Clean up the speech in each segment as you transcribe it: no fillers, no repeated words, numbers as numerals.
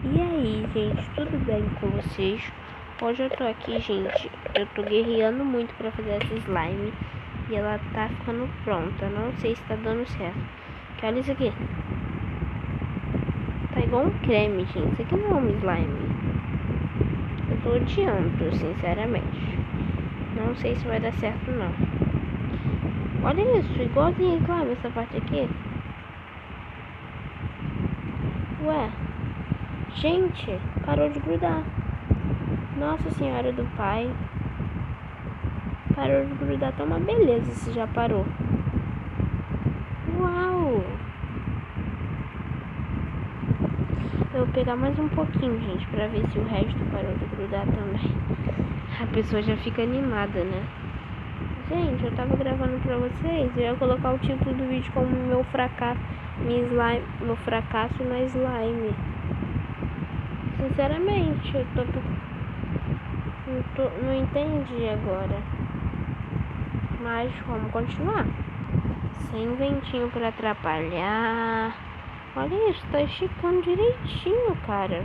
E aí, gente, tudo bem com vocês? Hoje eu tô aqui, gente, eu tô guerreando muito pra fazer essa slime e ela tá ficando pronta. Não sei se tá dando certo. Que olha isso aqui. Tá igual um creme, gente. Isso aqui não é um slime. Eu tô odiando, sinceramente. Não sei se vai dar certo, não. Olha isso, igualzinho slime essa parte aqui. Ué. Gente, parou de grudar. Nossa Senhora do Pai. Parou de grudar, tá uma beleza se já parou. Uau! Eu vou pegar mais um pouquinho, gente, pra ver se o resto parou de grudar também. A pessoa já fica animada, né? Gente, eu tava gravando pra vocês. Eu ia colocar o título do vídeo como meu fracasso na slime. Sinceramente, não entendi agora. Mas vamos continuar. Sem ventinho pra atrapalhar. Olha isso, tá esticando direitinho, cara.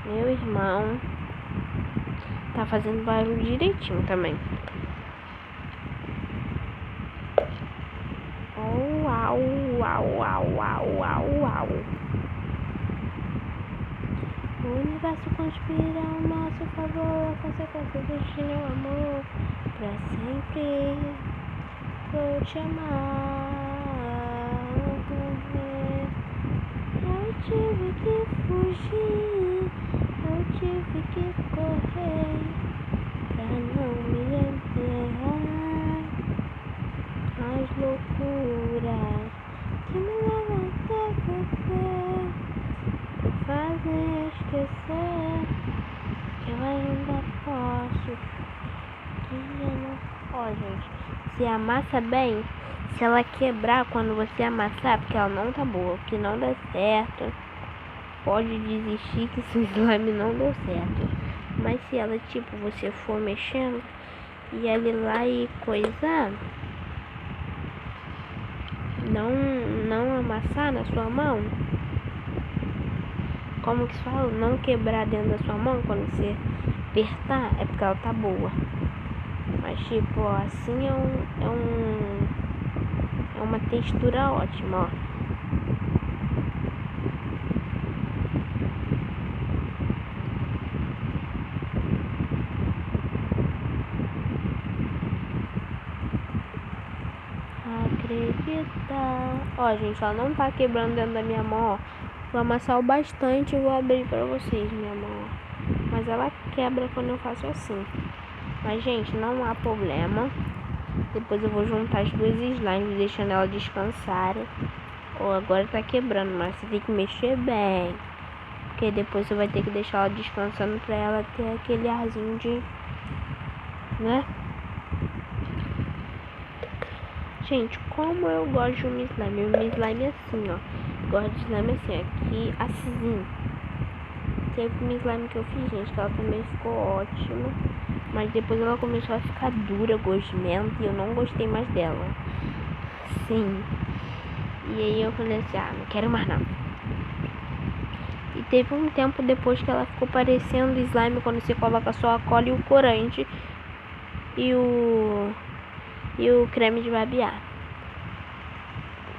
Meu irmão tá fazendo barulho direitinho também. Oh, uau, uau, uau, uau, uau, uau. O universo conspira ao nosso favor, a consequência do destino é o amor. Pra sempre vou te amar. Eu tive que fugir, eu tive que correr pra não me enterrar. As loucuras que me levam até você fazem esquecer que eu ainda posso. Ó, gente, se amassa bem, se ela quebrar quando você amassar, porque ela não tá boa, que não dá certo, pode desistir que seu slime não deu certo. Mas se ela, tipo, você for mexendo e ela ir lá e coisar, não amassar na sua mão, como que se fala? Não quebrar dentro da sua mão quando você apertar, é porque ela tá boa. Mas tipo, ó, assim é uma textura ótima, ó. Acreditar. Ó, gente, ela não tá quebrando dentro da minha mão, ó. Vou amassar o bastante e vou abrir pra vocês, minha mão, ó. Mas ela quebra quando eu faço assim. Mas, gente, não há problema. Depois eu vou juntar as duas slimes, deixando ela descansarem. Ó, agora tá quebrando, mas você tem que mexer bem. Porque depois você vai ter que deixar ela descansando pra ela ter aquele arzinho de... né? Gente, como eu gosto de um slime. Um slime assim, ó. Gosto de slime assim, aqui, assim. Teve uma slime que eu fiz, gente, que ela também ficou ótima. Mas depois ela começou a ficar dura, gosmenta, e eu não gostei mais dela. Sim. E aí eu falei assim, não quero mais não. E teve um tempo depois que ela ficou parecendo slime quando você coloca só a cola e o corante. E o creme de barbear.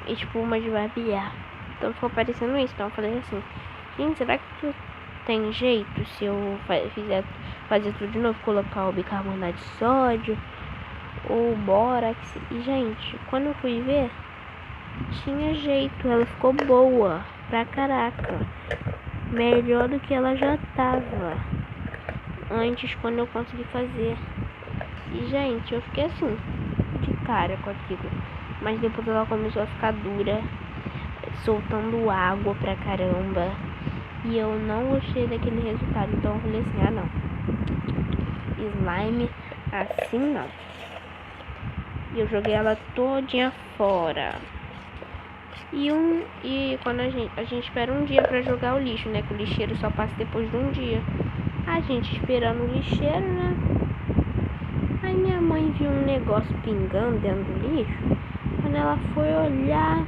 Espuma de barbear. Então ficou parecendo isso. Então eu falei assim, gente, será que tem jeito se eu fazer tudo de novo, colocar o bicarbonato de sódio ou bórax? E, gente, quando eu fui ver, tinha jeito, ela ficou boa pra caraca, melhor do que ela já tava antes, quando eu consegui fazer. E, gente, eu fiquei assim, de cara com aquilo. Mas depois ela começou a ficar dura, soltando água pra caramba. E eu não gostei daquele resultado. Então eu falei assim, não. Slime assim não. E eu joguei ela todinha fora. E quando a gente espera um dia pra jogar o lixo, né? Que o lixeiro só passa depois de um dia. A gente esperando o lixeiro, né? Aí minha mãe viu um negócio pingando dentro do lixo. Quando ela foi olhar,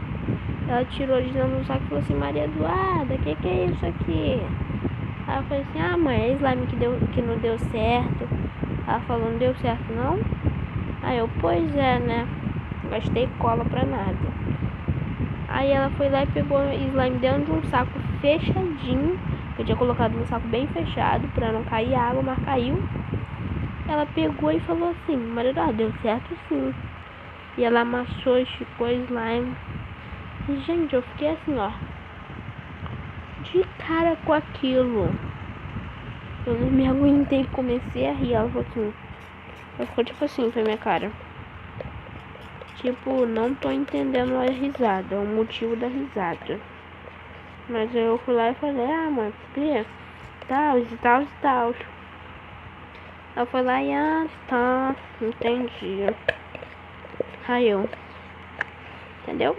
Ela tirou de dentro do saco e falou assim: Maria Eduarda, que é isso aqui? Aí eu falei assim: ah, mãe, é slime que não deu certo. Ela falou: não deu certo não? Aí eu: pois é, né? Gastei cola pra nada. Aí ela foi lá e pegou o slime dentro de um saco fechadinho. Eu tinha colocado no saco bem fechado pra não cair água, mas caiu. Ela pegou e falou assim: Maria Eduarda, deu certo sim. E ela amassou, esticou slime. E, gente, eu fiquei assim, ó, de cara com aquilo. Eu não me aguentei, comecei a rir. Ela falou assim, ela ficou tipo assim pra minha cara. Tipo, não tô entendendo a risada, o motivo da risada. Mas eu fui lá e falei: ah, mãe, por quê? Tal, e tal, e tal. Ela foi lá e: ah, tá, entendi. Aí eu, entendeu?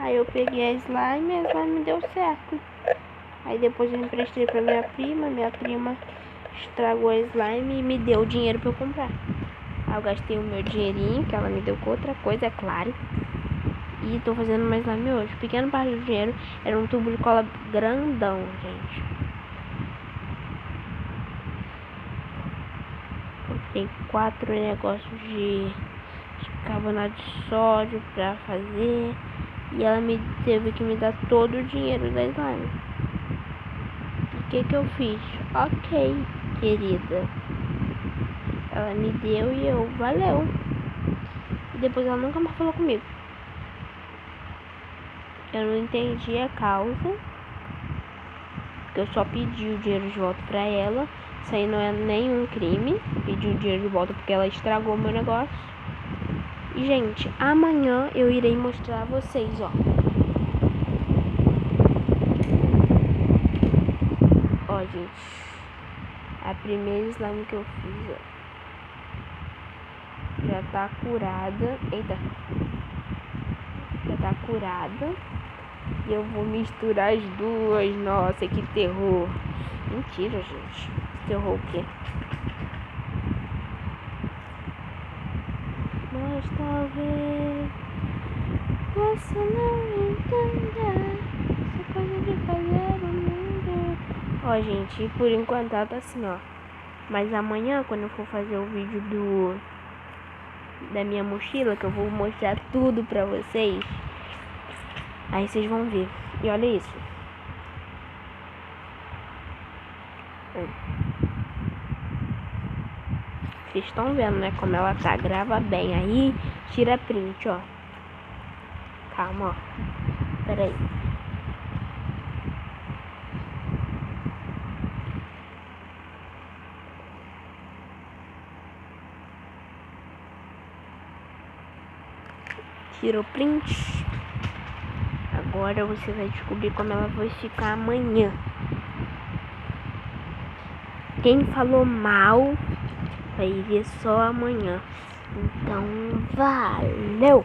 Aí eu peguei a slime deu certo. Aí depois eu emprestei pra minha prima estragou a slime e me deu o dinheiro pra eu comprar. Aí eu gastei o meu dinheirinho, que ela me deu com outra coisa, é claro. E tô fazendo mais slime hoje. Pequeno parte do dinheiro era um tubo de cola grandão, gente. Comprei 4 negócios de carbonato de sódio pra fazer. E ela teve que me dar todo o dinheiro da slime. E o que eu fiz? Ok, querida. Ela me deu e eu, valeu. E depois ela nunca mais falou comigo. Eu não entendi a causa. Porque eu só pedi o dinheiro de volta pra ela. Isso aí não é nenhum crime. Pedir o dinheiro de volta porque ela estragou o meu negócio. E, gente, amanhã eu irei mostrar a vocês, ó. Ó, gente. A primeira slime que eu fiz, ó. Já tá curada. Eita. Já tá curada. E eu vou misturar as duas. Nossa, que terror. Mentira, gente. Terror o quê? Mas talvez você não entenda essa coisa de fazer o mundo. Ó, gente, por enquanto ela tá assim, ó. Mas amanhã, quando eu for fazer o vídeo da minha mochila, que eu vou mostrar tudo pra vocês, aí vocês vão ver. E olha isso. Vocês estão vendo, né, como ela tá. Grava bem aí, tira print, ó. Calma, ó. Pera aí. Tira o print. Agora você vai descobrir como ela vai ficar amanhã. Quem falou mal vai ver só amanhã. Então, valeu!